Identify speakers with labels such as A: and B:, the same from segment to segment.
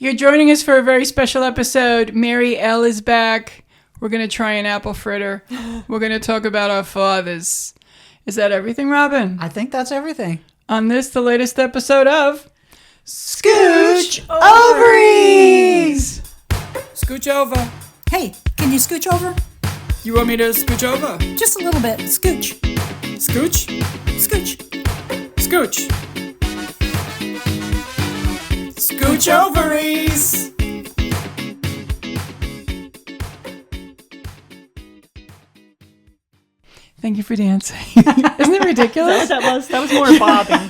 A: You're joining us for a very special episode. Mary L is back. We're going to try an apple fritter. We're going to talk about our fathers. Is that everything, Robin?
B: I think that's everything.
A: On this, the latest episode of
B: Scooch Ovaries!
A: Scooch over.
C: Hey, can you scooch over?
A: You want me to scooch over?
C: Just a little bit. Scooch.
A: Scooch?
C: Scooch.
A: Scooch. Scooch Ovaries! Thank you for dancing. Isn't it ridiculous?
D: That was more bobbing.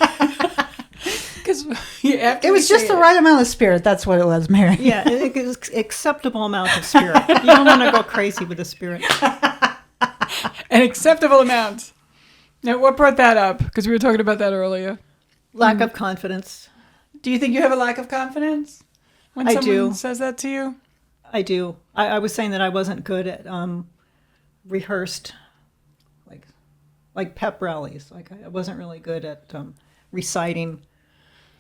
A: Because
B: It was just the right amount of spirit. That's what it was, Mary.
D: Yeah, it was acceptable amount of spirit. You don't want to go crazy with the spirit.
A: An acceptable amount. Now, what brought that up? Because we were talking about that earlier.
D: Lack of confidence.
A: Do you think you have a lack of confidence when
D: I
A: someone
D: do.
A: says that to you?
D: I do. I was saying that I wasn't good at rehearsed, like pep rallies. Like I wasn't really good at reciting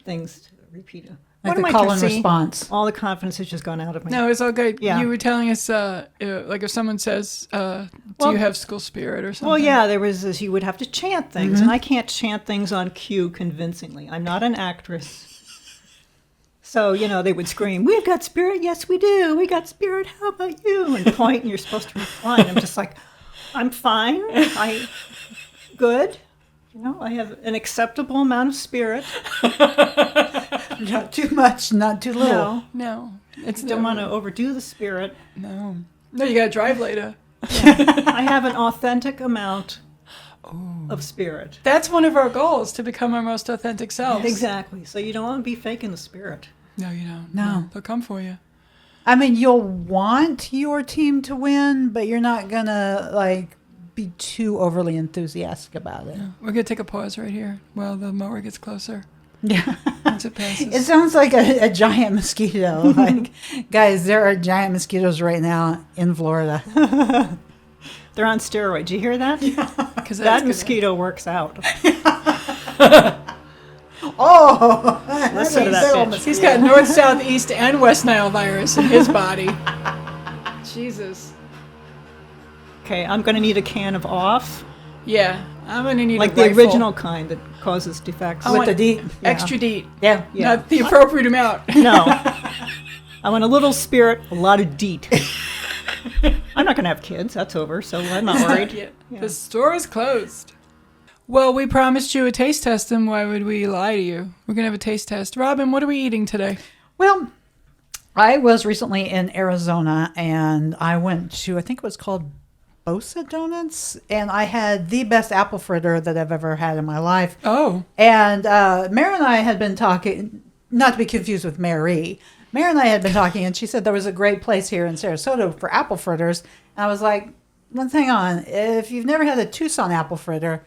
D: things to repeat.
B: Like the call and response.
D: All the confidence has just gone out of me.
A: No, it's all good.
D: Yeah.
A: You were telling us, like if someone says, do you have school spirit or something?
D: Well, yeah, there was this, you would have to chant things, and I can't chant things on cue convincingly. I'm not an actress. So, they would scream, "We've got spirit, yes we do, we got spirit, how about you?" And point, and you're supposed to reply. And I'm just like, I'm fine, good. I have an acceptable amount of spirit.
B: Not too much, not too little.
A: No.
D: Don't want to overdo the spirit.
A: No, you got to drive later.
D: I have an authentic amount of spirit.
A: That's one of our goals, to become our most authentic selves.
D: Exactly. So you don't want to be faking the spirit.
A: No, you don't.
B: No.
A: They'll come for you.
B: I mean, you'll want your team to win, but you're not going to, be too overly enthusiastic about it.
A: No. We're going to take a pause right here while the mower gets closer.
B: Yeah.
A: Once it passes.
B: It sounds like a giant mosquito. Guys, there are giant mosquitoes right now in Florida.
D: They're on steroids. You hear that?
B: Yeah.
D: That mosquito works out.
B: Oh!
D: Listen to that bitch.
A: He's got North, South, East, and West Nile virus in his body. Jesus.
D: Okay, I'm going to need a can of off.
A: Yeah, I'm going to need
D: like
A: a
D: the
A: rifle.
D: original kind that causes defects.
A: I
B: With
A: want
B: the DEET.
A: Extra DEET.
B: Yeah.
A: Not the appropriate amount.
D: No. I want a little spirit, a lot of DEET. I'm not going to have kids. That's over, so I'm not worried.
A: Yeah. The store is closed. Well, we promised you a taste test, and why would we lie to you? We're going to have a taste test. Robin, what are we eating today?
B: Well, I was recently in Arizona, and I went to, I think it was called Bosa Donuts, and I had the best apple fritter that I've ever had in my life.
A: Oh.
B: And Mary and I had been talking, not to be confused with Mary. Mary and I had been talking, and she said there was a great place here in Sarasota for apple fritters. And I was like, let's hang on. If you've never had a Tucson apple fritter,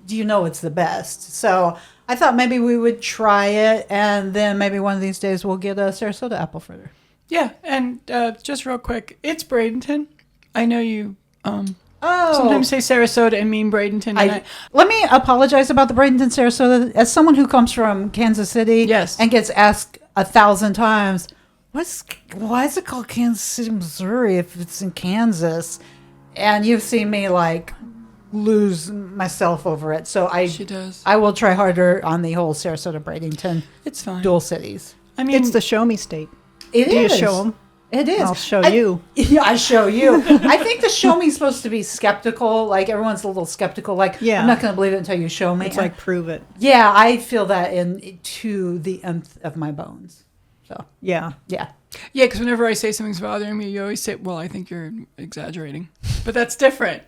B: do you know it's the best? So I thought maybe we would try it, and then maybe one of these days we'll get a Sarasota apple fritter.
A: Yeah, and just real quick, it's Bradenton. I know you sometimes say Sarasota and mean Bradenton. And
B: let me apologize about the Bradenton, Sarasota. As someone who comes from Kansas City,
A: yes,
B: and gets asked 1,000 times, why is it called Kansas City, Missouri if it's in Kansas? And you've seen me lose myself over it. So
A: she does.
B: I will try harder on the whole Sarasota Bradenton.
A: It's fine.
B: Dual cities.
A: I mean,
D: it's the show me state.
B: Do
D: you show them?
B: It is.
D: I'll show you.
B: Yeah, I show you. I think the show me is supposed to be skeptical. Everyone's a little skeptical. I'm not going to believe it until you show me.
D: It's prove it.
B: Yeah, I feel that to the nth of my bones. So
D: yeah.
A: Yeah, because whenever I say something's bothering me, you always say, "Well, I think you're exaggerating," but that's different.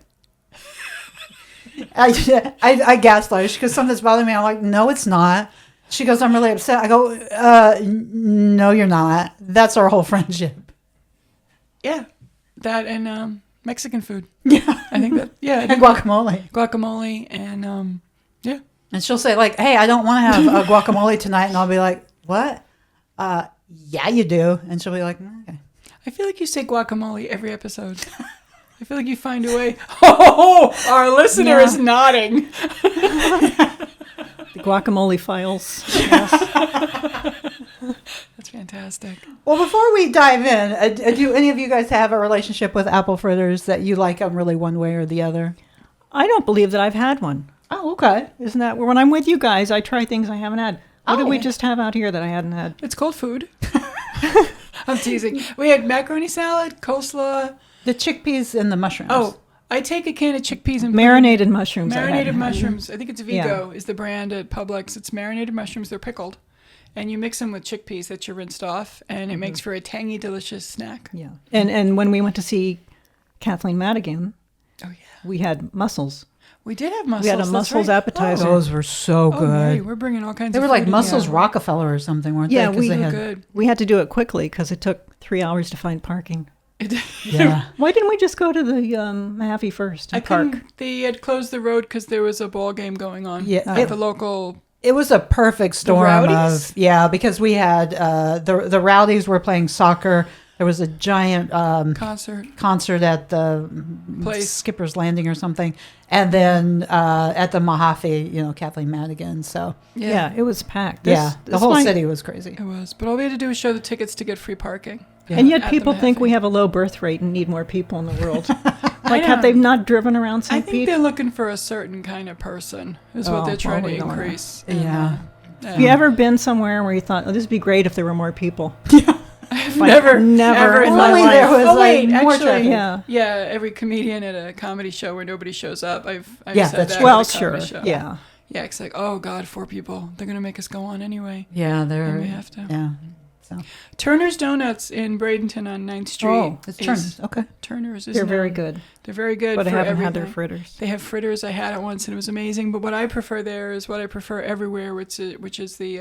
B: I gaslight because something's bothering me. I'm like, no, it's not. She goes, I'm really upset. I go, no, you're not. That's our whole friendship.
A: Yeah, that and Mexican food.
B: Yeah,
A: I think that. Yeah,
B: and
A: guacamole, and yeah.
B: And she'll say hey, I don't want to have a guacamole tonight, and I'll be like, what? Yeah, you do. And she'll be like, okay.
A: I feel like you say guacamole every episode. I feel like you find a way. Oh, our listener is nodding.
D: The guacamole files. Yes.
A: That's fantastic. fantastic.
B: Well, before we dive in, do any of you guys have a relationship with apple fritters that you like them really one way or the other?
D: I don't believe that I've had one.
B: Oh, okay.
D: Isn't that when I'm with you guys, I try things I haven't had. What did we
B: yeah.
D: just have out here that I hadn't had?
A: It's called food. I'm teasing. We had macaroni salad, coleslaw.
B: The chickpeas and the mushrooms.
A: Oh, I take a can of chickpeas and
D: Marinated mushrooms. I
A: marinated
D: hadn't had.
A: mushrooms. I think it's Vigo is the brand at Publix. It's marinated mushrooms. They're pickled. And you mix them with chickpeas that you rinsed off, and it makes for a tangy, delicious snack.
D: Yeah. And when we went to see Kathleen Madigan,
A: Oh, yeah.
D: we had mussels.
A: We did have mussels.
D: We had a
A: that's
D: mussels
A: right.
D: appetizer.
B: Those were so
A: Oh,
B: good.
A: Mary, we're bringing all kinds
B: They
A: of
B: were like
A: food in.
B: Mussels
A: Yeah.
B: Rockefeller or something, weren't
D: Yeah,
B: they? 'Cause
D: we
B: they
A: They were
B: had,
A: good.
D: We had to do it quickly because it took 3 hours to find parking.
B: yeah.
D: Why didn't we just go to the Mahaffey first
A: I
D: and park?
A: couldn't. They had closed the road because there was a ball game going on.
B: Yeah,
A: at the local.
B: It was a perfect storm
A: Rowdies?
B: of because we had the Rowdies were playing soccer. There was a giant concert at the
A: Place.
B: Skipper's Landing or something, and then at the Mahaffey, Kathleen Madigan. So
D: Yeah, it was packed.
B: the whole city was crazy.
A: It was, but all we had to do was show the tickets to get free parking.
D: And yet
A: At
D: people
A: the
D: think
A: Mahaffey.
D: we have a low birth rate and need more people in the world.
A: I
D: Like, have
A: know.
D: they not driven around
A: I
D: St.
A: think
D: Pete?
A: they're looking for a certain kind of person. Is what
D: Oh,
A: they're trying
D: well,
A: to
D: we don't know.
A: increase.
B: Yeah.
A: And,
D: Have you ever been somewhere where you thought, oh, this would be great if there were more people?
A: I've
D: Like,
A: never
D: never
A: in
D: in
A: my
D: my
B: Only
A: life.
B: there was
A: Oh,
B: like
A: wait,
B: more
A: actually,
B: traffic.
D: Yeah.
A: Yeah, every comedian at a comedy show where nobody shows up. I've
B: Yeah,
A: said
B: that's
A: that
B: true.
D: Well,
A: at a comedy
D: sure.
A: show.
D: Yeah.
A: Yeah, it's like, oh God, 4 people. They're gonna make us go on anyway.
B: Yeah,
A: And
B: they're
A: we have to.
B: yeah. So
A: Turner's Donuts in Bradenton on 9th Street.
D: Oh,
B: it's
A: is-
B: Turner's. Okay.
A: Turner's is
D: They're very
A: known-
D: good.
A: They're very good.
D: But I
A: for
D: haven't
A: everything.
D: had their fritters.
A: They have fritters. I had it once and it was amazing. But what I prefer there is what I prefer everywhere, which is the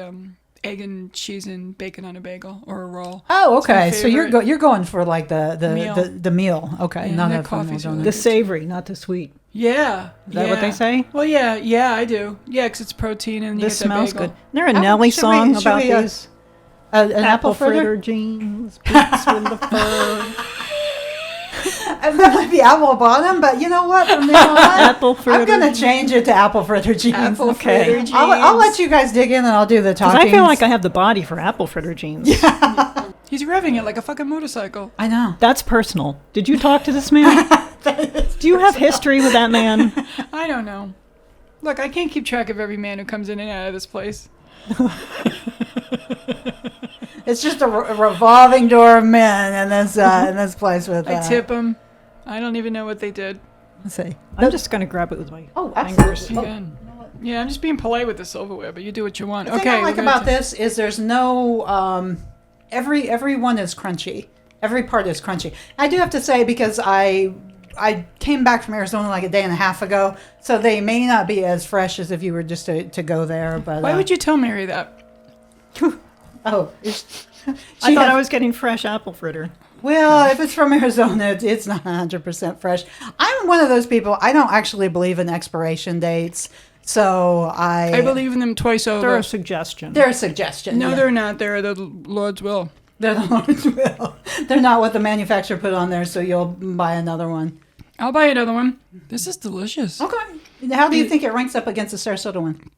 A: egg and cheese and bacon on a bagel or a roll.
B: Oh,
A: It's my
B: okay. So you're
A: favorite.
B: you're going for like the
A: Meal.
B: the meal. Okay,
A: Yeah,
B: not
A: that
B: a
A: coffee's
B: formal
A: really
D: The
B: donut.
D: savory, not the sweet.
A: Yeah.
D: Is that what they say?
A: Well, yeah, I do. Yeah, because it's protein and you
D: This
A: get that
D: smells
A: bagel.
D: good. Isn't there a
B: Oh,
D: Nelly
B: should
D: song
B: we-
D: about
B: should we,
D: these?
B: An apple fritter.
D: jeans, boots with the fur.
B: That might be apple bottom, but you know what? From now on,
D: Apple fritter.
B: I'm gonna change it to apple fritter jeans.
A: Apple
D: Okay.
A: fritter jeans.
B: I'll let you guys dig in, and I'll do the
D: Because
B: talking.
D: I feel like I have the body for apple fritter jeans.
A: He's revving it like a fucking motorcycle.
B: I know.
D: That's personal. Did you talk to this man? Do you have history with that man?
A: I don't know. Look, I can't keep track of every man who comes in and out of this place.
B: It's just a revolving door of men in this place with.
A: I tip them. I don't even know what they did.
B: Let's see.
D: I'm just going to grab it with my
B: Oh,
D: fingers.
B: absolutely.
A: Again. Yeah, I'm just being polite with the silverware, but you do what you want.
B: The thing
A: Okay.
B: I like
A: we're
B: about
A: gonna
B: this is there's no every one is crunchy. Every part is crunchy. I do have to say because I came back from Arizona like a day and a half ago, so they may not be as fresh as if you were just to go there. But
A: Why would you tell Mary that?
B: Oh,
D: I thought I was getting fresh apple fritter.
B: well, if it's from Arizona, it's not 100% fresh. I'm one of those people. I don't actually believe in expiration dates, so
A: I believe in them twice over.
D: They're a suggestion.
B: they're a suggestion.
A: No,
B: yeah.
A: they're not. They're the Lord's will.
B: They're the Lord's will. They're not what the manufacturer put on there, so you'll buy another one.
A: I'll buy another one. This is delicious.
B: Okay. How do you think it ranks up against the Sarasota one?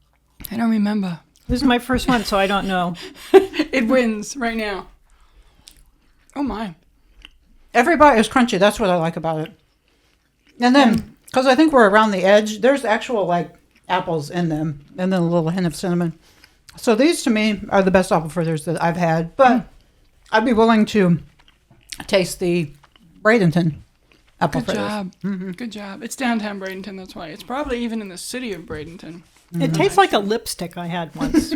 A: I don't remember.
D: This is my first one, so I don't know.
A: It wins right now. Oh my.
B: Every bite is crunchy. That's what I like about it. And then, because I think we're around the edge, there's actual like apples in them, and then a little hint of cinnamon. So these to me are the best apple fritters that I've had. But I'd be willing to taste the Bradenton apple
A: Good
B: fritters.
A: job. Good job. It's downtown Bradenton, that's why. It's probably even in the city of Bradenton.
D: It tastes like a lipstick I had once.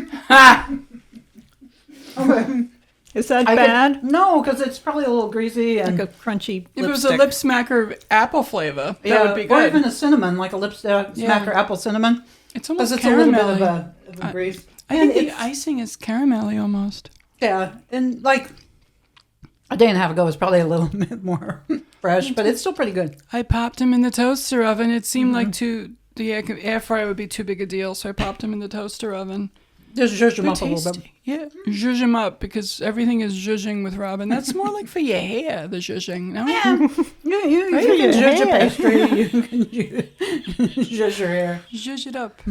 B: Okay.
D: Is that
B: I
D: bad?
B: No, because it's probably a little greasy and
D: Like a crunchy
A: If it was
D: lipstick.
A: a lip smacker apple flavor, that would be
B: Or
A: good.
B: even a cinnamon, like a lip smacker apple cinnamon,
A: It's
B: because
A: almost
B: it's a little bit of
A: caramelly.
B: a grease.
A: I think
B: And
A: the icing is caramelly almost.
B: Yeah, and like a day and a half ago was probably a little bit more fresh, but it's still pretty good.
A: I popped them in the toaster oven. It seemed like the air fryer would be too big a deal, so I popped them in the toaster oven.
B: Just zhuzh them
A: They're
B: up a little bit.
A: tasty. Yeah, zhuzh them up because everything is zhuzhing with Robin. That's more like for your hair, the zhuzhing. No?
B: You
A: Right?
B: can
D: your
B: zhuzh your
D: hair.
B: pastry. You can zhuzh your hair.
A: Zhuzh it up.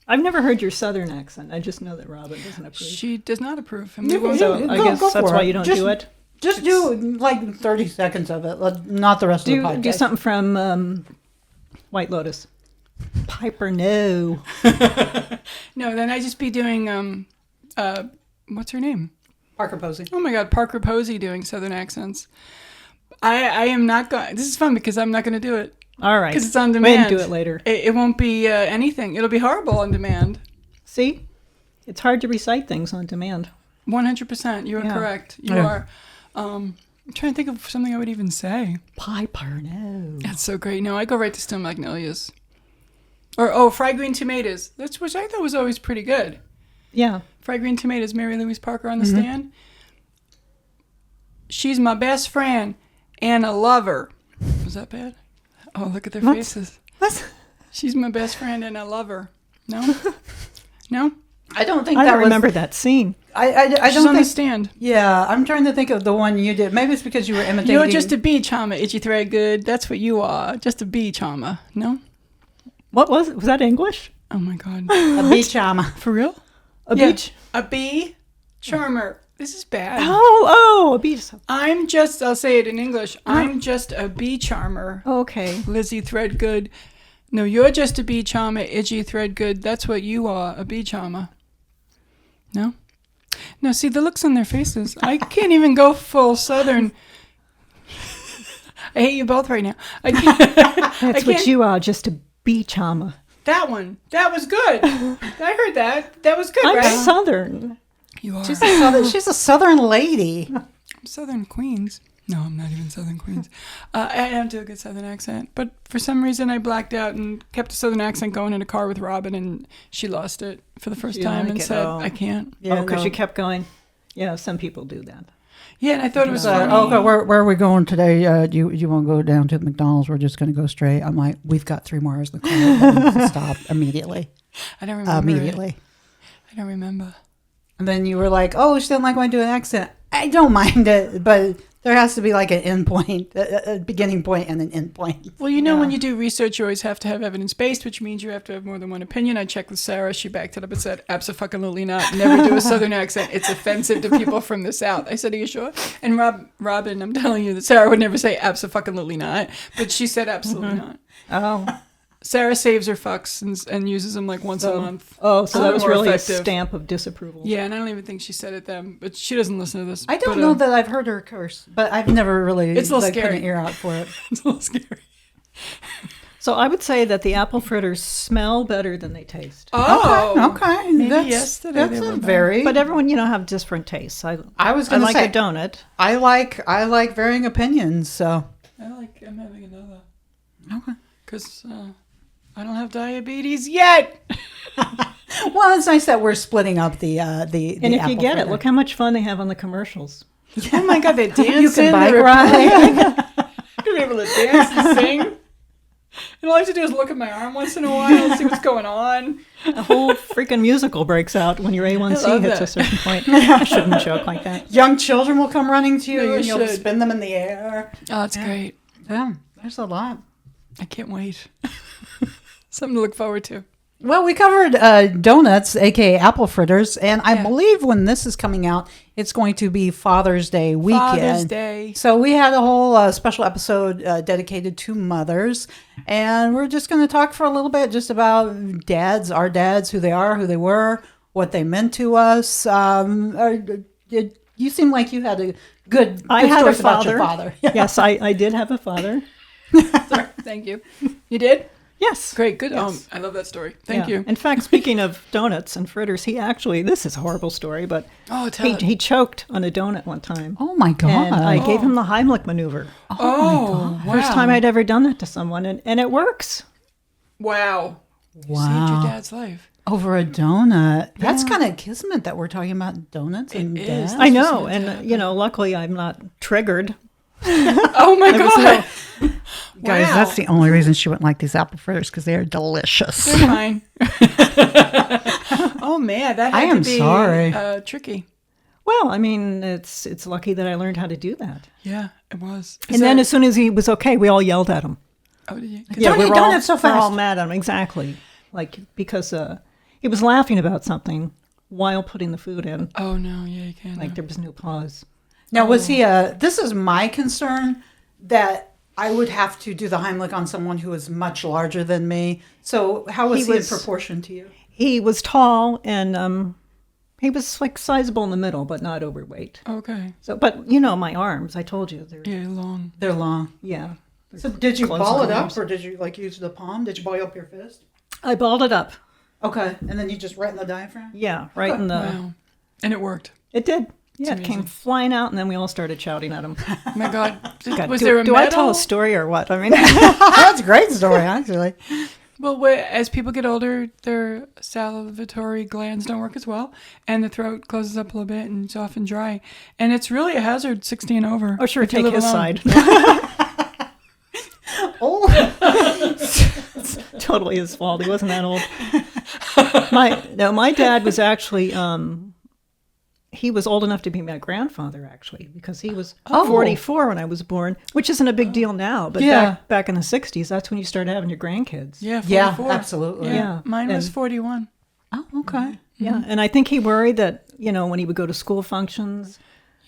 D: I've never heard your Southern accent. I just know that Robin doesn't approve.
A: She does not approve. And
D: So I guess
B: go
D: that's
B: for
D: why
B: it.
D: you don't
B: Just-
D: do it.
B: Just do like 30 seconds of it, not the rest of the podcast.
D: Do something from White Lotus. Piper, no.
A: No, then I just be doing what's her name?
B: Parker Posey.
A: Oh my God, Parker Posey doing Southern accents. I am not going. This is fun because I'm not going to do it
D: All right.
A: because it's on
D: Wait
A: demand.
D: and do it later.
A: It won't be anything. It'll be horrible on demand.
D: See? It's hard to recite things on demand.
A: 100%. You are
D: Yeah.
A: correct. You are. I'm trying to think of something I would even say.
D: Piper, no.
A: That's so great. No, I go right to Stone Magnolias. Or fried green tomatoes. That's which I thought was always pretty good.
D: Yeah.
A: Fried green tomatoes. Mary Louise Parker on the stand. She's my best friend and a lover. Was that bad? Oh, look at their faces.
D: What?
A: She's my best friend and a lover. No, no.
B: I don't think
D: I
B: that
D: don't
B: was.
D: remember that scene.
B: I
A: She's
B: don't
A: on the
B: think.
A: stand.
B: Yeah, I'm trying to think of the one you did. Maybe it's because you were imitating.
A: You're just a beach hammer, itchy thread good. That's what you are. Just a beach hammer. No?
D: What was it? Was that English?
A: Oh my God.
B: a beach charmer.
A: For real?
D: A
A: Yeah.
D: beach?
A: A bee charmer. This is bad.
D: A beach.
A: I'll say it in English. I'm just a bee charmer.
D: Okay.
A: Lizzie Threadgood. No, you're just a bee charmer, itchy Threadgood. That's what you are, a bee charmer. No? No, see the looks on their faces. I can't even go full Southern. I hate you both right now. I can't.
D: That's what you are, just a beach hammer.
A: That one. That was good. I heard that. That was good,
D: I'm
A: right?
D: Southern.
A: You are.
B: She's a Southern lady.
A: I'm Southern Queens. No, I'm not even Southern Queens. I don't do a good Southern accent, but for some reason I blacked out and kept a Southern accent going in a car with Robin, and she lost it for the first
D: She
A: time
D: like
A: and
D: it?
A: said,
D: Oh.
A: I can't.
B: Yeah,
D: Because
B: no.
D: you kept going. Yeah, some people do that.
A: Yeah, and I thought it was funny.
B: Okay, where are we going today? Do you want to go down to McDonald's? We're just going to go straight. I'm like, we've got 3 more hours in the car. That needs to stop immediately.
A: I don't remember.
B: Immediately.
A: I don't remember.
B: And then you were like, oh, she didn't like when I do an accent. I don't mind it, but there has to be like an end point, a beginning point and an end point.
A: Well, when you do research, you always have to have evidence-based, which means you have to have more than one opinion. I checked with Sarah. She backed it up and said, absolutely not. Never do a Southern accent. It's offensive to people from the South. I said, are you sure? And Robin, I'm telling you that Sarah would never say absolutely not, but she said absolutely not.
D: Oh.
A: Sarah saves her fucks and uses them like once a month.
D: Oh, so that was
A: More
D: really
A: effective.
D: a stamp of disapproval.
A: Yeah, and I don't even think she said it then, but she doesn't listen to this.
B: I don't
A: But,
B: know that I've heard her curse, but I've never really
A: It's a little
B: put
A: scary.
B: an ear out for it.
A: It's a little scary.
D: So I would say that the apple fritters smell better than they taste.
A: Oh,
B: Okay.
A: Maybe yesterday
B: That's
A: they
B: a
A: were
B: very.
D: But everyone, have different tastes.
B: I was
D: I
B: going to
D: like
B: say
D: a donut.
B: I like varying opinions. So
A: I'm having another.
B: okay.
A: Because I don't have diabetes yet.
B: Well, it's nice that we're splitting up the
D: And if
B: apple
D: you get
B: fritter.
D: it, look how much fun they have on the commercials.
A: Oh my God, they're dancing.
B: You can bike
A: they're
B: ride.
A: You're able to dance and sing. And all I have to do is look at my arm once in a while and see what's going on.
D: A whole freaking musical breaks out when your
A: I
D: A1C
A: love
D: hits
A: that.
D: a certain point. I shouldn't joke like that.
B: Young children will come running to you,
A: No, you
B: and you'll
A: should.
B: spin them in the air.
A: Oh, it's great.
B: Yeah, there's a lot.
A: I can't wait. Something to look forward to.
B: Well, we covered donuts, aka apple fritters, and I
A: Yeah.
B: believe when this is coming out, it's going to be Father's Day weekend.
A: Father's Day.
B: So we had a whole special episode dedicated to mothers, and we're just going to talk for a little bit just about dads, our dads, who they are, who they were, what they meant to us. You seem like you had a good.
D: I
B: good
D: had a
B: stories about your
D: father.
B: father.
D: Yes, I did have a father.
A: Sorry, thank you. You did?
D: Yes.
A: Great, good.
D: Yes.
A: I love that story. Thank
D: Yeah.
A: you.
D: In fact, speaking of donuts and fritters, this is a horrible story, but
A: Oh, tell it.
D: he choked on a donut one time.
B: Oh my God!
D: And I gave him the Heimlich maneuver.
A: Oh, wow.
D: First time I'd ever done that to someone, and it works.
A: Wow. You
B: Wow.
A: saved your dad's life.
B: Over a donut. That's kind of kismet that we're talking about donuts and
A: It is.
B: dads.
D: I know,
A: was meant to
D: and luckily I'm not triggered.
A: Oh my God.
B: Guys,
A: Wow.
B: that's the only reason she wouldn't like these apple fritters, because they are delicious.
A: They're fine. Oh man, that had
B: I am
A: to be
B: sorry.
A: Tricky.
D: Well, I mean, it's lucky that I learned how to do that.
A: Yeah, it was.
D: And then as soon as he was okay, we all yelled at him.
A: oh, did you?
B: Don't eat
D: we were all,
B: donuts so
D: we're all
B: fast.
D: mad at him. Exactly, because He was laughing about something while putting the food in.
A: Oh no, yeah, you can't.
D: Like there was no pause.
B: Now, was he this is my concern, that I would have to do the Heimlich on someone who is much larger than me. So how was he in proportion to you?
D: He was tall and he was like sizable in the middle, but not overweight.
A: Okay.
D: So, but you know, my arms, I told you,
A: Yeah, long.
B: They're long.
D: yeah.
B: So did you
D: Close
B: ball it
D: arms.
B: up, or did you like use the palm? Did you ball up your fist?
D: I balled it up.
B: Okay, and then you just right in the diaphragm?
D: Yeah, right in the.
A: Wow. And it worked.
D: It did. Yeah, it
A: amazing.
D: came flying out, and then we all started shouting at him.
A: Oh my God.
D: God,
A: Was
D: do,
A: there a
D: do
A: medal?
D: I tell a story or what? I mean,
B: That's a great story, actually.
A: Well, as people get older, their salivatory glands don't work as well, and the throat closes up a little bit, and it's often dry. And it's really a hazard, 60 and over.
D: oh sure,
A: if you
D: take
A: live
D: his
A: alone.
D: side.
B: Oh,
D: Totally his fault. He wasn't that old. My dad was actually he was old enough to be my grandfather actually, because he was 44 when I was born, which isn't a big deal now, but
B: Yeah.
D: back in the 60s, that's when you started having your grandkids.
A: Yeah,
B: yeah,
A: 44.
B: absolutely.
A: Yeah, mine was
D: And-
A: 41.
B: Oh, okay.
D: Yeah, and I think he worried that, you know, when he would go to school functions,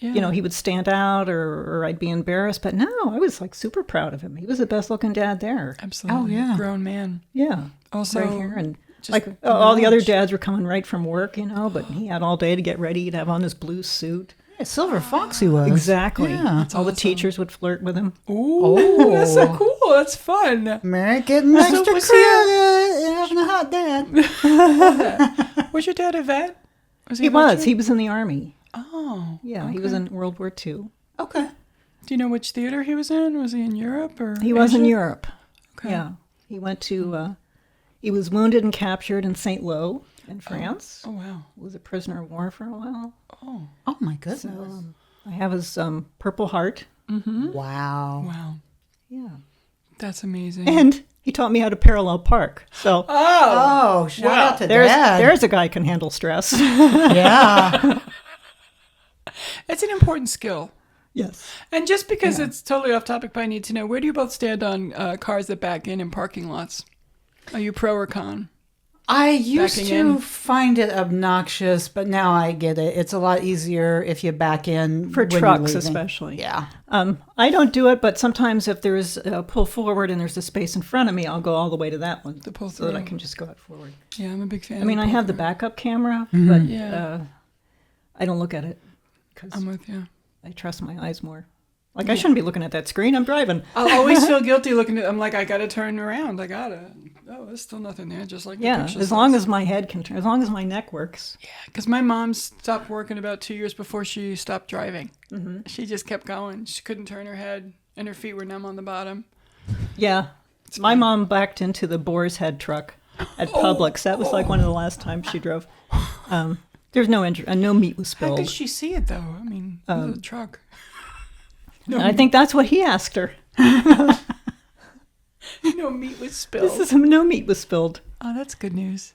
A: Yeah.
D: you know, he would stand out or I'd be embarrassed. But no, I was like super proud of him. He was the best looking dad there.
A: Absolutely.
B: Oh, yeah.
A: Grown man.
D: Yeah.
A: Also,
D: right here. And
A: just
D: like
A: the
D: all the other
A: knowledge.
D: dads were coming right from work, you know, but he had all day to get ready. He'd have on his blue suit.
B: Yeah, Silver Fox he was.
D: Exactly.
B: Yeah.
D: All the
A: awesome.
D: teachers would flirt with him.
A: Ooh, that's so cool. That's fun.
B: Mary getting extra
A: was
B: credit and having a hot dad.
A: Was your dad a vet?
D: He
A: a
D: was.
A: veteran?
D: He was in the Army.
A: Oh.
D: Yeah, he was in World War II.
B: Okay.
A: Do you know which theater he was in? Was he in Europe or?
D: He was in
A: Asia?
D: Europe.
A: Okay.
D: Yeah. He went to, he was wounded and captured in St. Lo in France.
A: Oh wow.
D: Was a prisoner of war for a while.
A: Oh.
B: Oh my goodness.
D: So I have his Purple Heart.
B: Wow.
A: Wow.
D: Yeah.
A: That's amazing.
D: And he taught me how to parallel park. So
B: Oh, shout out to Dad.
D: there's a guy who can handle stress.
B: Yeah.
A: It's an important skill.
D: Yes.
A: And just because it's totally off topic, but I need to know, where do you both stand on cars that back in parking lots? Are you pro or con?
B: I used
A: Backing
B: to
A: in.
B: find it obnoxious, but now I get it. It's a lot easier if you back in
D: For
B: when you're
D: trucks
B: leaving.
D: especially.
B: Yeah.
D: I don't do it, but sometimes if there's a pull forward and there's a space in front of me, I'll go all the way to that one
A: The pull
D: so that I
A: through.
D: can just go out forward.
A: Yeah, I'm a big fan.
D: I mean,
A: of
D: I have the
A: pull-through.
D: backup camera, but
A: Yeah.
D: I don't look at it because
A: I'm with you.
D: I trust my eyes more. Like, I shouldn't be looking at that screen. I'm driving.
A: I'll always feel guilty looking at. I'm like, I gotta turn around. I gotta. Oh, there's still nothing there. Just like the
D: Yeah,
A: picture
D: as long
A: says.
D: as my head can turn, as long as my neck works.
A: Because my mom stopped working about 2 years before she stopped driving. Mm-hmm. She just kept going. She couldn't turn her head, and her feet were numb on the bottom.
D: Yeah. My mom backed into the Boar's Head truck at Publix. That was like one of the last times she drove. There's no injury, no meat was
A: How could
D: spilled.
A: she see it though? I mean, it was a truck.
D: And I think that's what he asked her.
A: No meat was spilled.
D: No meat was spilled.
A: Oh, that's good news.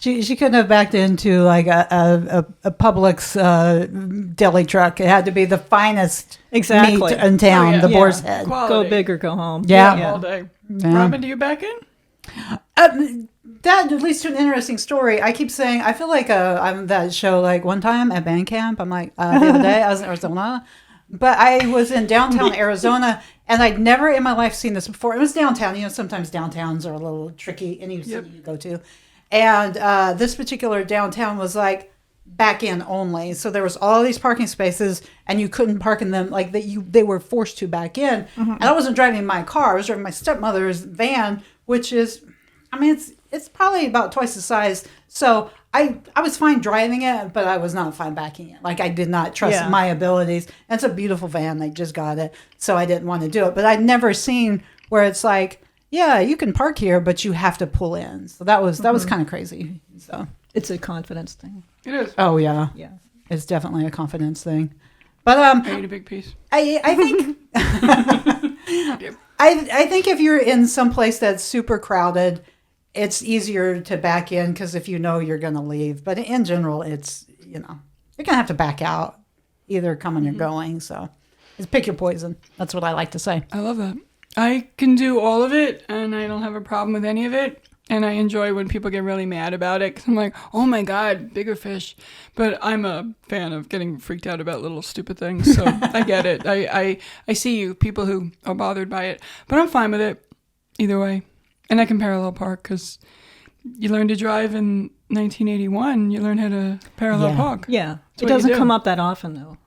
B: She couldn't have backed into like a Publix deli truck. It had to be the finest
D: Exactly.
B: meat in town,
A: Oh, yeah.
B: the
D: Yeah.
B: boar's head.
A: Quality.
D: Go big or go home.
B: Yeah.
A: All day.
B: Yeah.
A: Robin, do you back in?
B: That leads to an interesting story. I keep saying I feel like I'm that show. Like one time at band camp, I'm like the other day I was in Arizona, but I was in downtown Arizona, and I'd never in my life seen this before. It was downtown. You know, sometimes downtowns are a little tricky. Any city you go to, and this particular downtown was like back in only. So there was all these parking spaces, and you couldn't park in them. Like they were forced to back in. And I wasn't driving my car. I was driving my stepmother's van, which is, I mean, it's probably about twice the size. So I was fine driving it, but I was not fine backing it. Like I did not trust my abilities. And it's a beautiful van. They just got it. So I didn't want to do it. But I'd never seen where it's like, yeah, you can park here, but you have to pull in. So that was kind of crazy. So
D: It's a confidence thing.
A: It is.
B: oh yeah,
D: Yeah.
B: it's definitely a confidence thing. But
A: I ate a big piece.
B: I think I think if you're in some place that's super crowded, it's easier to back in because if you know you're going to leave. But in general, it's, you know, you're going to have to back out, either coming or going. So it's pick your poison. That's what I like to say.
A: I love that. I can do all of it, and I don't have a problem with any of it. And I enjoy when people get really mad about it. 'Cause I'm like, oh my God, bigger fish. But I'm a fan of getting freaked out about little stupid things. So I get it. I see you, people who are bothered by it. But I'm fine with it either way. And I can parallel park because you learn to drive in 1981. You learn how to parallel park.
D: Yeah.
A: That's
D: It
A: what you
D: doesn't
A: do.
D: come up that often, though.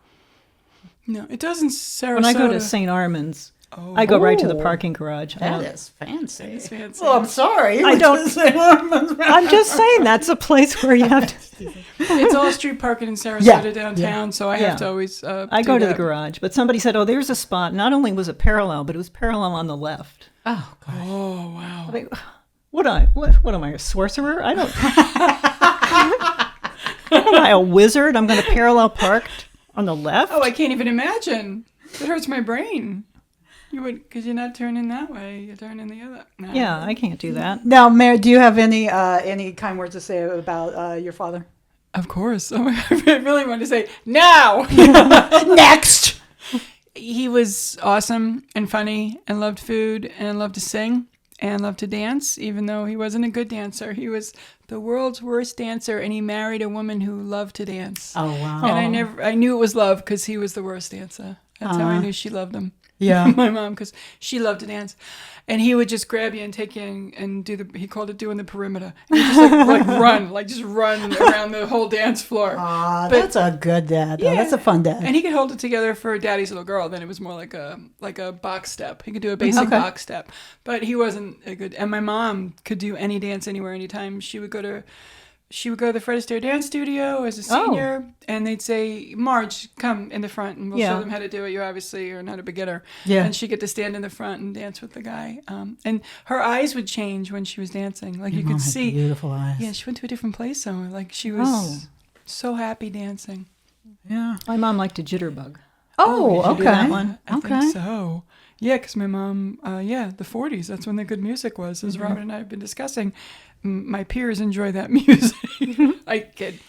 A: No, it doesn't. Sarasota.
D: When I go to St. Armand's, I go right to the parking garage.
B: That is fancy.
A: It's fancy.
B: Well, I'm sorry.
D: I don't- I'm just saying that's a place where you have to.
A: It's all street parking in Sarasota downtown, so I have to always.
D: I
A: do
D: go to
A: that.
D: the garage, but somebody said, "Oh, there's a spot." Not only was it parallel, but it was parallel on the left.
B: Oh, God.
A: Oh wow!
D: Like, what am I, a sorcerer? I don't. Am I a wizard? I'm going to parallel park on the left.
A: Oh, I can't even imagine. It hurts my brain. You would, because you're not turning that way. You're turning the other. No.
D: Yeah, I can't do that.
B: Now, Mary, do you have any kind words to say about your father?
A: Of course. Oh, I really want to say now.
B: Next.
A: He was awesome and funny and loved food and loved to sing and loved to dance, even though he wasn't a good dancer. He was the world's worst dancer, and he married a woman who loved to dance.
B: Oh, wow.
A: And I knew it was love because he was the worst dancer. That's how I knew she loved him.
B: Yeah.
A: My mom, because she loved to dance. And he would just grab you and take you and do he called it doing the perimeter. And you just just run around the whole dance floor.
B: Aw, that's a good dad. Though. That's a fun dad.
A: And he could hold it together for Daddy's Little Girl. Then it was more like a box step. He could do a basic box step. But he wasn't a good. And my mom could do any dance anywhere, anytime. She would go to the Fred Astaire Dance Studio as a senior, and they'd say, Marge, come in the front, and we'll show them how to do it. You obviously are not a beginner. Yeah. And she'd get to stand in the front and dance with the guy. And her eyes would change when she was dancing. Like, you could see.
B: Beautiful eyes.
A: Yeah, she went to a different place somewhere. Like, she was so happy dancing.
B: Yeah.
D: My mom liked a jitterbug.
B: Oh,
D: Did you
B: okay.
D: do that one?
A: I think so. Yeah, because my mom, the 40s, that's when the good music was, as Robin and I have been discussing. My peers enjoy that music. I kid.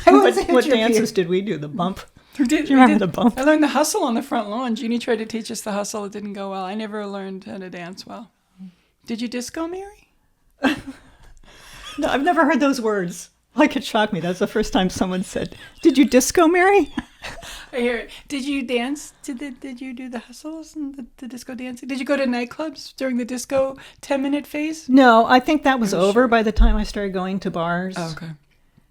D: What dances did we do? The bump?
A: Do you
D: remember the bump?
A: I learned the hustle on the front lawn. Jeannie tried to teach us the hustle. It didn't go well. I never learned how to dance well. Did you disco, Mary?
D: No, I've never heard those words. Like, it shocked me. That's the first time someone said, "Did you disco, Mary?"
A: I hear it. Did you dance? Did you do the hustles and the disco dancing? Did you go to nightclubs during the disco 10-minute phase?
D: No, I think that was over by the time I started going to bars.
A: Oh, okay.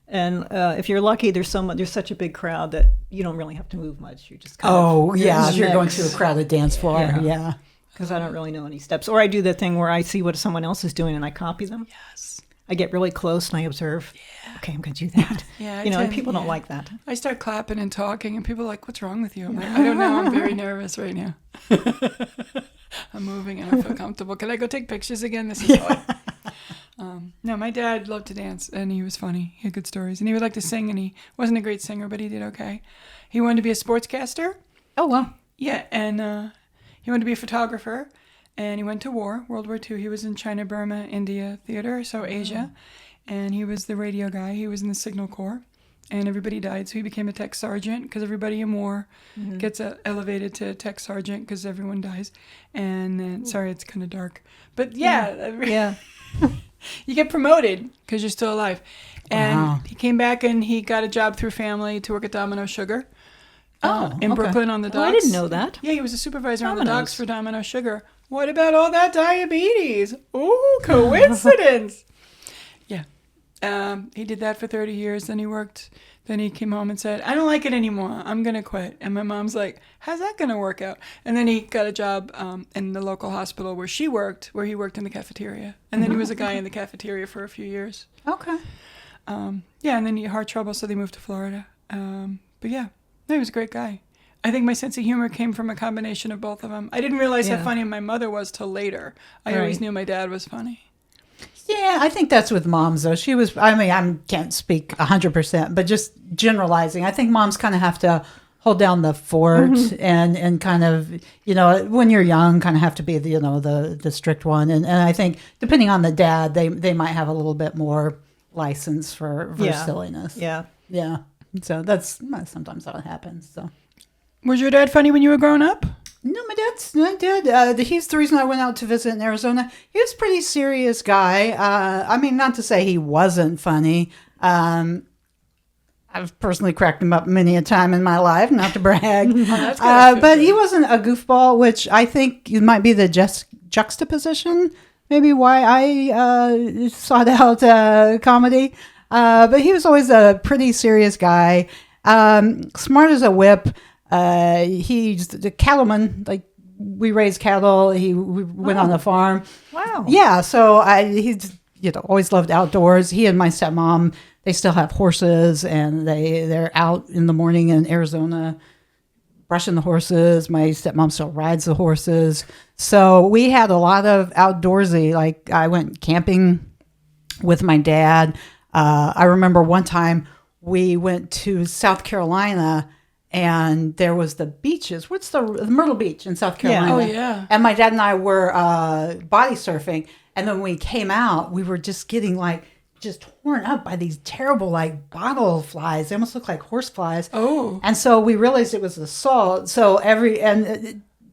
D: And if you're lucky, there's such a big crowd that you don't really have to move much. You just kind
B: Oh,
D: of
B: yeah. If you're going
D: mix.
B: to a crowded dance floor. Yeah.
D: Because I don't really know any steps. Or I do the thing where I see what someone else is doing and I copy them.
A: Yes.
D: I get really close and I observe. Yeah. Okay, I'm going to do that.
A: Yeah.
D: And people don't like that.
A: I start clapping and talking, and people are like, "What's wrong with you?" I'm like, "I don't know. I'm very nervous right now. I'm moving and I feel comfortable. Can I go take pictures again? This is fun." No, my dad loved to dance, and he was funny. He had good stories, and he would like to sing, and he wasn't a great singer, but he did okay. He wanted to be a sportscaster.
B: Oh, wow.
A: Yeah, and he wanted to be a photographer, and he went to war, World War II. He was in China, Burma, India theater, so Asia, and he was the radio guy. He was in the Signal Corps, and everybody died, so he became a tech sergeant because everybody in war gets elevated to tech sergeant because everyone dies. And then, sorry, it's kind of dark, but yeah. You get promoted because you're still alive. And he came back and he got a job through family to work at Domino Sugar in Brooklyn on the docks.
D: Oh, I didn't know that.
A: Yeah, he was a supervisor on the
D: Domino's.
A: docks for Domino Sugar. What about all that diabetes? Ooh, coincidence. He did that for 30 years. Then he came home and said, "I don't like it anymore. I'm going to quit." And my mom's like, "How's that going to work out?" And then he got a job in the local hospital where he worked in the cafeteria. And then he was a guy in the cafeteria for a few years.
B: Okay.
A: And then he had heart trouble, so they moved to Florida. But yeah, no, he was a great guy. I think my sense of humor came from a combination of both of them. I didn't realize how funny my mother was till later. I always knew my dad was funny.
B: Yeah, I think that's with moms, though. She was, I mean, I can't speak 100%, but just generalizing. I think moms kind of have to hold down the fort and kind of, when you're young, kind of have to be the strict one. And I think depending on the dad, they might have a little bit more license for silliness.
D: Yeah.
B: Yeah. So that's sometimes how it happens. So.
A: Was your dad funny when you were growing up?
B: No, My dad, he's the reason I went out to visit in Arizona. He was a pretty serious guy. I mean, not to say he wasn't funny. I've personally cracked him up many a time in my life, not to brag.
A: That's gotta feel
B: But
A: good.
B: he wasn't a goofball, which I think it might be the juxtaposition, maybe why I sought out comedy. But he was always a pretty serious guy, smart as a whip. He's the cattleman, like we raise cattle. We went on a farm.
D: Wow.
B: Yeah, so he's always loved outdoors. He and my stepmom, they still have horses, and they're out in the morning in Arizona brushing the horses. My stepmom still rides the horses. So we had a lot of outdoorsy, like I went camping with my dad. I remember one time we went to South Carolina, and there was the beaches. What's the Myrtle Beach in South Carolina?
A: Oh, yeah.
B: And my dad and I were body surfing. And then when we came out, we were just getting just torn up by these terrible bottle flies. They almost look like horse flies.
A: Oh.
B: And so we realized it was the salt. So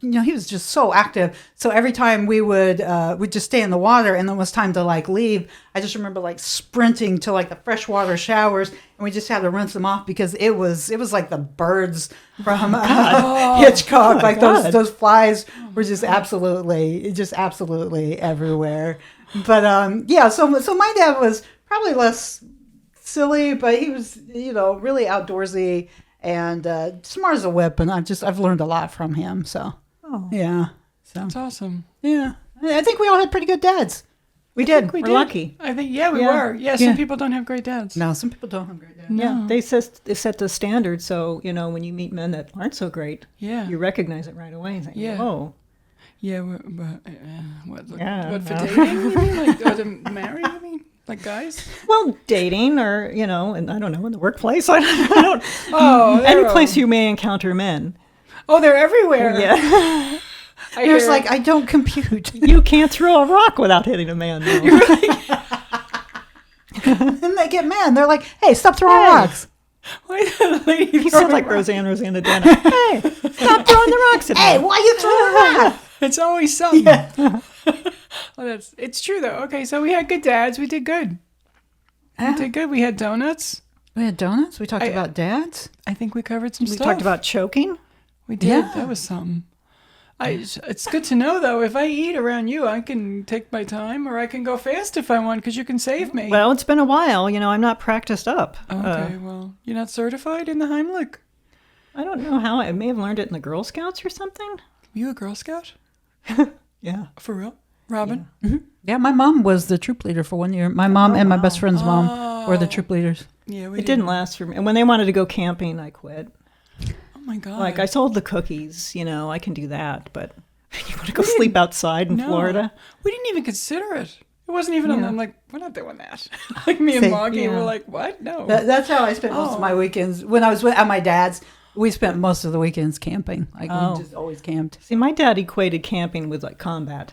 B: he was just so active. So every time we would we'd just stay in the water, and then it was time to leave. I just remember sprinting to the freshwater showers, and we just had to rinse them off because it was like the birds from Hitchcock. Those flies were just absolutely everywhere. But so my dad was probably less silly, but he was really outdoorsy and smart as a whip, and I've learned a lot from him. So yeah, so
A: That's awesome.
B: yeah, I think we all had pretty good dads.
D: We did.
A: We
D: We're
A: did.
D: lucky.
A: I think, we were. Yeah,
B: Yeah.
A: some people don't have great dads.
B: No, some people don't have great dads.
D: Yeah, they set the standard. So when you meet men that aren't so great,
A: Yeah.
D: you recognize it right away. It's
A: Yeah.
D: Oh,
A: Yeah, what
D: Yeah,
A: for
D: no.
A: dating? You mean or to marry? You mean guys?
D: well, dating or and I don't know, in the workplace. I don't.
A: Oh,
D: Any place you may encounter men.
A: Oh, they're everywhere.
D: Yeah,
B: There's I don't compute.
D: you can't throw a rock without hitting a man. Though.
B: And they get mad. They're like, "Hey, stop throwing
D: Hey.
B: rocks."
A: Why the lady
D: You
A: throw
D: sound
A: a
D: like
A: rock?
D: Rosanna Dana. Hey, stop throwing the rocks at me.
B: Hey, why you throwing a rock?
A: It's always something. Well, it's true though. Okay, so we had good dads. We did good. We did good. We had donuts.
B: We had donuts. We talked about dads.
A: I think we covered some
D: We
A: stuff.
D: talked about choking.
A: We did.
B: Yeah.
A: That was something. It's good to know though. If I eat around you, I can take my time, or I can go fast if I want, because you can save me.
D: Well, it's been a while. I'm not practiced up.
A: Okay. Well, you're not certified in the Heimlich.
D: I don't know how. I may have learned it in the Girl Scouts or something.
A: Were you a Girl Scout?
D: Yeah.
A: For real, Robin?
B: Yeah, my mom was the troop leader for 1 year. My mom and my best friend's mom were the troop leaders.
A: Yeah, we
D: It didn't last for me. And when they wanted to go camping, I quit.
A: Oh my god.
D: Like I sold the cookies, I can do that, but you want to go sleep outside in
A: No.
D: Florida?
A: We didn't even consider it. It wasn't even on.
D: Yeah.
A: I'm like, we're not doing that. Like me and
B: See,
A: Moggy
D: yeah.
A: were like, what? No.
B: That's how I spent most of my weekends. When I was at my dad's, we spent most of the weekends camping. We just always camped.
D: See, my dad equated camping with combat.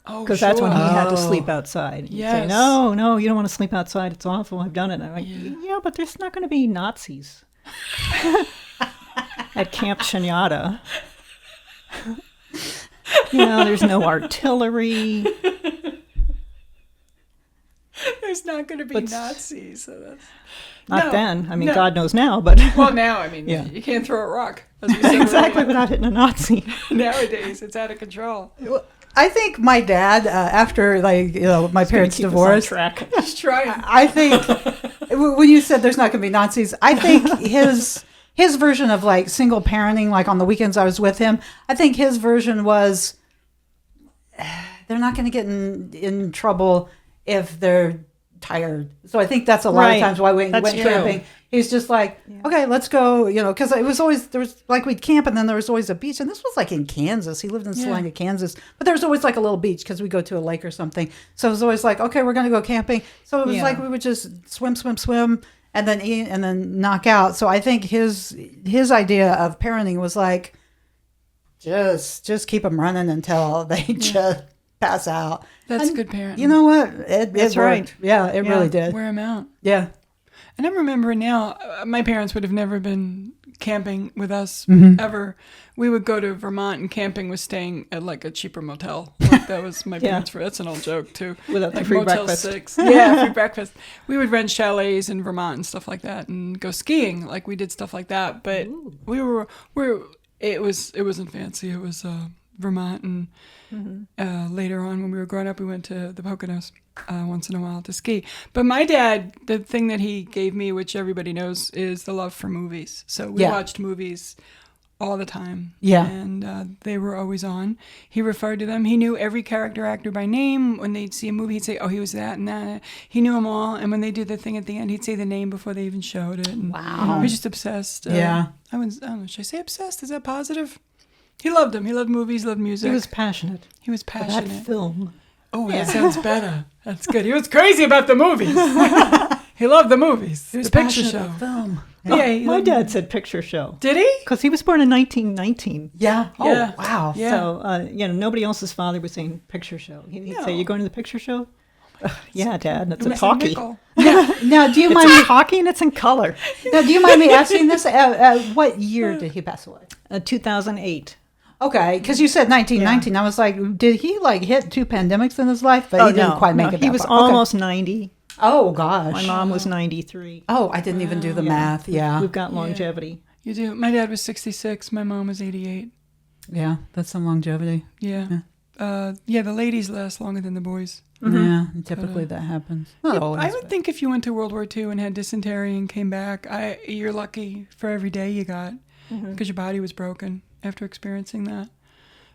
A: Oh,
D: Because that's when he
A: sure.
D: had to sleep outside. He'd say,
A: Yes.
D: no, you don't want to sleep outside. It's awful. I've done it. And I'm like, yeah, but there's not going to be Nazis at Camp Shinata. There's no artillery.
A: There's not going to be
D: But-
A: Nazis. So that's
D: Not
A: No,
D: then. I mean,
A: no.
D: God knows now, but
A: well, now I mean,
D: Yeah.
A: you can't throw a rock. As we said
D: exactly
A: earlier.
D: without hitting a Nazi.
A: Nowadays, it's out of control.
B: I think my dad, after my parents
D: Keep us on
B: divorced,
D: track.
A: Just try it.
B: I think when you said there's not going to be Nazis, I think his version of single parenting, on the weekends I was with him, I think his version was they're not going to get in trouble if they're tired. So I think that's a lot
D: Right.
B: of times why we
D: That's
B: went
D: true.
B: camping. He's just like, okay, let's go, because it was always, there was we'd camp and then there was always a beach. And this was in Kansas. He lived in Salina, Kansas. But there was always a little beach because we go to a lake or something. So it was always okay, we're going to go camping. So it was
D: Yeah.
B: we would just swim, and then eat and then knock out. So I think his idea of parenting was just keep them running until they just pass out.
A: That's
B: And
A: good parenting.
B: You know what? It
D: That's
B: worked.
D: right.
B: Yeah, it
D: Yeah.
B: really did.
A: Wear them out.
B: Yeah.
A: And I'm remembering now, my parents would have never been camping with us ever. We would go to Vermont, and camping was staying at like a cheaper motel. Like, that was my parents' that's an old joke too.
D: Without the
A: like
D: free
A: Motel
D: breakfast.
A: 6. Yeah, free breakfast. We would rent chalets in Vermont and stuff like that, and go skiing. Like, we did stuff like that. But it wasn't fancy. It was Vermont, and later on when we were growing up, we went to the Poconos once in a while to ski. But my dad, the thing that he gave me, which everybody knows, is the love for movies. So we watched movies all the time.
B: Yeah.
A: And they were always on. He referred to them. He knew every character actor by name. When they'd see a movie, he'd say, oh, he was that and that. He knew them all. And when they do the thing at the end, he'd say the name before they even showed it. And
B: Wow.
A: he was just obsessed.
B: Yeah.
A: I don't know, should I say obsessed? Is that positive? He loved them. He loved movies, loved music.
D: He was passionate.
A: He was
D: That
A: passionate.
D: film.
A: Oh, that sounds better. That's good. He was crazy about the movies. He loved the movies. He was the picture show.
B: Film.
A: Yeah,
D: My dad said picture show.
A: Did he?
D: Because he was born in 1919.
B: Yeah. Oh,
A: Yeah.
B: wow.
A: Yeah.
D: So, nobody else's father was saying picture show. He'd say, you going to the picture show? Yeah, Dad, it's a talkie.
B: Now, do you
D: It's
B: mind
D: a talkie and it's in color.
B: Now, do you mind me asking this? What year did he pass away?
D: 2008.
B: Okay, because you said 1919. I was like, did he like hit 2 pandemics in his life? But he didn't quite make it.
D: He
B: that
D: was
B: far. Okay.
D: almost 90.
B: Oh gosh.
D: My mom was 93.
B: Oh, I didn't even do the math. Yeah.
D: We've got longevity.
A: You do. My dad was 66. My mom was 88.
B: Yeah, that's some longevity.
A: Yeah. The ladies last longer than the boys.
B: Yeah, typically that happens. Not always.
A: I would think if you went to World War II and had dysentery and came back, you're lucky for every day you got, because your body was broken after experiencing that.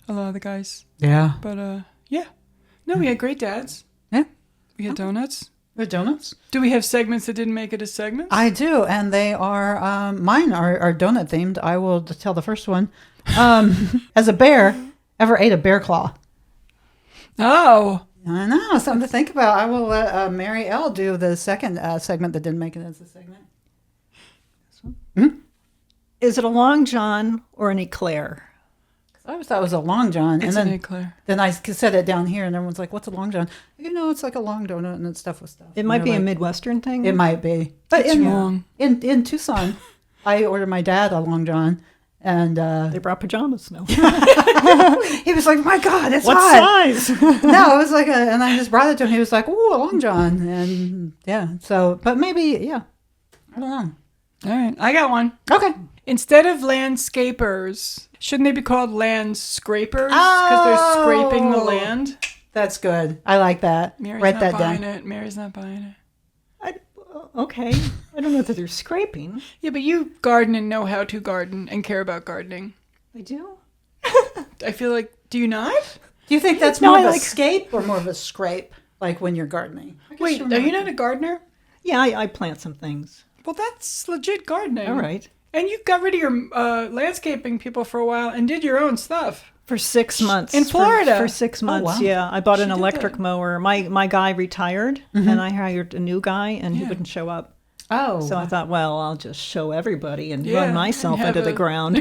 A: A lot of the guys.
B: Yeah.
A: But yeah. No, we had great dads.
B: Yeah.
A: We had donuts.
B: The donuts?
A: Do we have segments that didn't make it as segments?
B: I do, and they are mine are donut themed. I will tell the first one. As a bear, ever ate a bear claw?
A: Oh.
B: I know, something to think about. I will let Mary L do the second segment that didn't make it as a segment.
D: Is it a Long John or an eclair?
B: I always thought it was a long john,
A: It's
B: and
A: an eclair.
B: then I said it down here, and everyone's like, "What's a long john?" It's like a long donut, and it's stuffed with stuff.
D: It might
B: And
D: be
B: they're
D: a
B: like,
D: Midwestern thing.
B: It might be, but
A: It's wrong.
B: in Tucson, I ordered my dad a long john, and
D: They brought pajamas. No.
B: he was like, "My God, it's
D: What
B: hot."
D: size?
B: No, it was like and I just brought it to him. He was like, "Ooh, a long john," and yeah. So, but maybe, yeah, I don't know.
A: All right. I got one.
B: Okay.
A: Instead of landscapers, shouldn't they be called land scrapers? Because they're scraping the land.
B: That's good. I like that.
A: Mary's
B: Write
A: not
B: that
A: buying
B: down.
A: it. Mary's not buying it.
D: Okay. I don't know that they're scraping.
A: Yeah, but you garden and know how to garden and care about gardening.
D: I do.
A: I feel like, do you not?
B: Do you think that's
D: No,
B: more
D: I
B: of a
D: like-
B: scape or more of a scrape, like when you're gardening? I guess
A: Wait,
B: you're
A: are
B: more-
A: you not a gardener?
D: Yeah, I plant some things.
A: Well, that's legit gardening.
D: All right.
A: And you got rid of your landscaping people for a while and did your own stuff.
D: For 6 months.
A: In Florida?
D: For 6 months,
B: wow.
D: yeah. I bought an
A: did
D: electric
A: that.
D: mower. My guy retired, and I hired a new guy, and he
A: Yeah.
D: wouldn't show up.
B: Oh,
D: So I thought, well, I'll just show everybody and
A: Yeah,
D: run myself
A: and have
D: into the
A: a-
D: ground.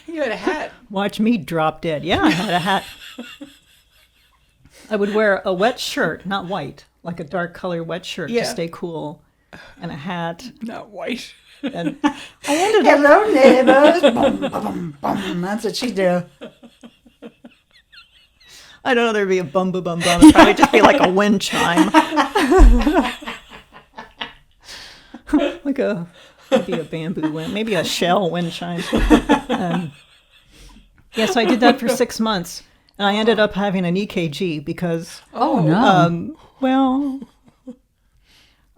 A: You had a hat.
D: Watch me drop dead. Yeah, I had a hat. I would wear a wet shirt, not white, like a dark color wet shirt
A: Yeah.
D: to stay cool, and a hat.
A: Not white.
D: And I ended up.
B: hello neighbors. Bum, bum, bum. That's what she do.
D: I don't know. There'd be a bum bum bum bum. It'd probably just be like a wind chime, like maybe a bamboo wind, maybe a shell wind chime. Yeah, so I did that for 6 months, and I ended up having an EKG because,
B: Oh no.
D: well,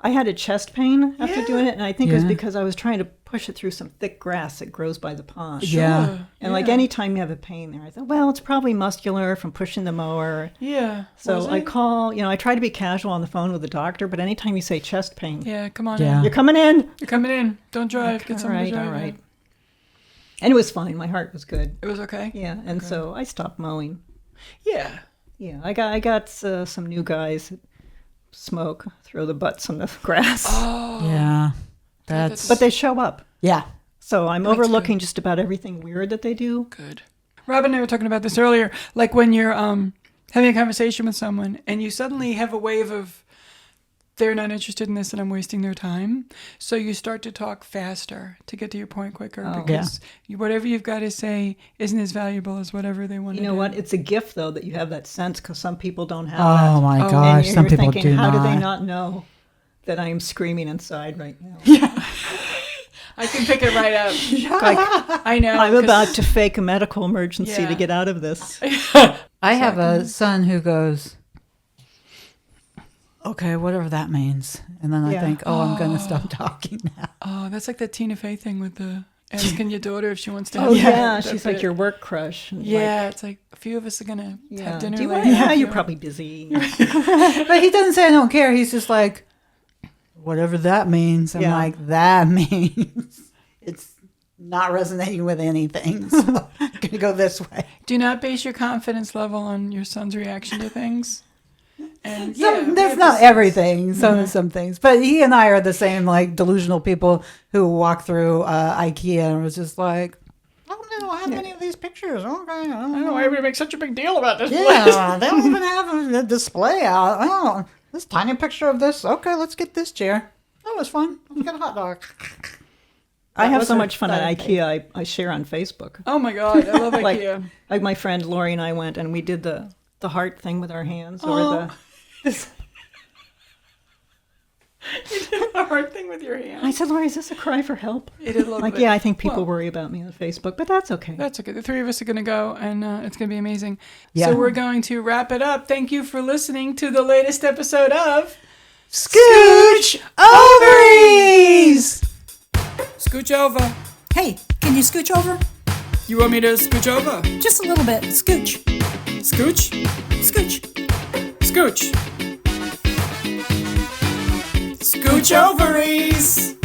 D: I had a chest pain after
A: Yeah.
D: doing it, and I think it was
B: Yeah.
D: because I was trying to push it through some thick grass that grows by the pond.
B: Yeah.
D: And like anytime you have a pain there, I thought, well, it's probably muscular from pushing the mower.
A: Yeah.
D: So
A: Was
D: I
A: it?
D: call, I try to be casual on the phone with the doctor, but anytime you say chest pain,
A: Yeah, come on
B: Yeah.
A: in.
D: you're coming in.
A: You're coming in. Don't drive. Get
D: All
A: someone
D: right,
A: to drive.
D: all right.
A: in.
D: And it was fine. My heart was good.
A: It was okay?
D: Yeah, and so I stopped mowing.
A: Yeah.
D: Yeah, I got some new guys that smoke, throw the butts on the grass,
A: Oh.
B: Yeah.
A: That's-
D: but they show up.
B: Yeah.
D: So I'm overlooking just about everything weird that they do.
A: Good. Robin and I were talking about this earlier. Like when you're having a conversation with someone and you suddenly have a wave of they're not interested in this and I'm wasting their time. So you start to talk faster to get to your point quicker because whatever you've got to say isn't as valuable as whatever they want to do.
D: You know what? It's a gift, though, that you have that sense because some people don't have
B: Oh
D: that.
B: my
D: And
B: gosh,
D: you're
B: some people
D: thinking,
B: do
D: how
B: not.
D: do they not know that I am screaming inside right now?
A: I can pick it right up.
D: Like,
A: I know.
D: I'm
A: 'cause-
D: about to fake a medical emergency
A: Yeah.
D: to get out of this.
B: I have a son who goes, okay, whatever that means. And then I
D: Yeah.
B: think, I'm going to stop talking now.
A: Oh, that's like that Tina Fey thing with the asking your daughter if she wants to
D: Oh,
A: have
D: yeah.
A: that
D: She's
A: bit.
D: like your work crush. And
A: Yeah, it's like a few of us are going to
D: Like,
A: have dinner
D: Do you
A: later.
D: want? Yeah,
A: if
D: you're
A: you-
D: probably busy.
B: But he doesn't say I don't care. He's just like, whatever that means. I'm
D: Yeah.
B: like, that means it's not resonating with anything. So I'm going to go this way.
A: Do not base your confidence level on your son's reaction to things. And
B: That's not everything. Some things, but he and I are the same like delusional people who walk through IKEA and was just like, "Oh, they don't have any of these pictures." Okay, I don't
A: I
B: know.
A: don't know why everybody makes such a big deal about this place.
B: Yeah, they don't even have a display out. Oh, this tiny picture of this. Okay, let's get this chair. That was fun. Let's get a hot dog.
D: I have
B: was
D: so
B: her
D: much fun at
B: fun
D: IKEA. I share on Facebook.
A: Oh my God, I love
D: Like,
A: IKEA.
D: like my friend Lori and I went and we did the heart thing with our hands or the.
A: You did a hard thing with your hand.
D: I said, Lori, is this a cry for help?
A: It is a little
D: Like,
A: bit.
D: yeah, I think people
A: Well,
D: worry about me on Facebook, but that's okay.
A: That's okay. The three of us are going to go, and it's going to be amazing.
B: Yeah.
A: So we're going to wrap it up. Thank you for listening to the latest episode of
B: Scooch ovaries.
A: Scooch Over.
C: Hey, can you scooch over?
A: You want me to scooch over?
C: Just a little bit. Scooch.
A: Scooch?
C: Scooch.
A: Scooch. Scooch ovaries.